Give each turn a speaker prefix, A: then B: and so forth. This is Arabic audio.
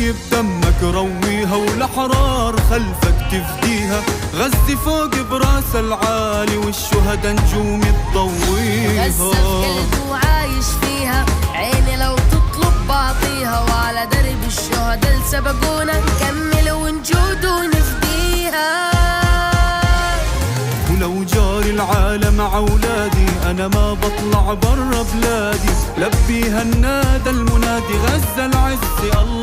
A: طيب دمك رويها والأحرار خلفك تفديها. غزة فوق براس العالي والشهداء نجوم تضويها.
B: غزة بقلبه وعايش فيها، عيني لو تطلب بعطيها. وعلى درب الشهداء اللي سبقونا نكمل ونجود ونفديها.
A: ولو جاري العالم عولادي أنا ما بطلع برا بلادي. لبيها النادى المنادي غزة العز الله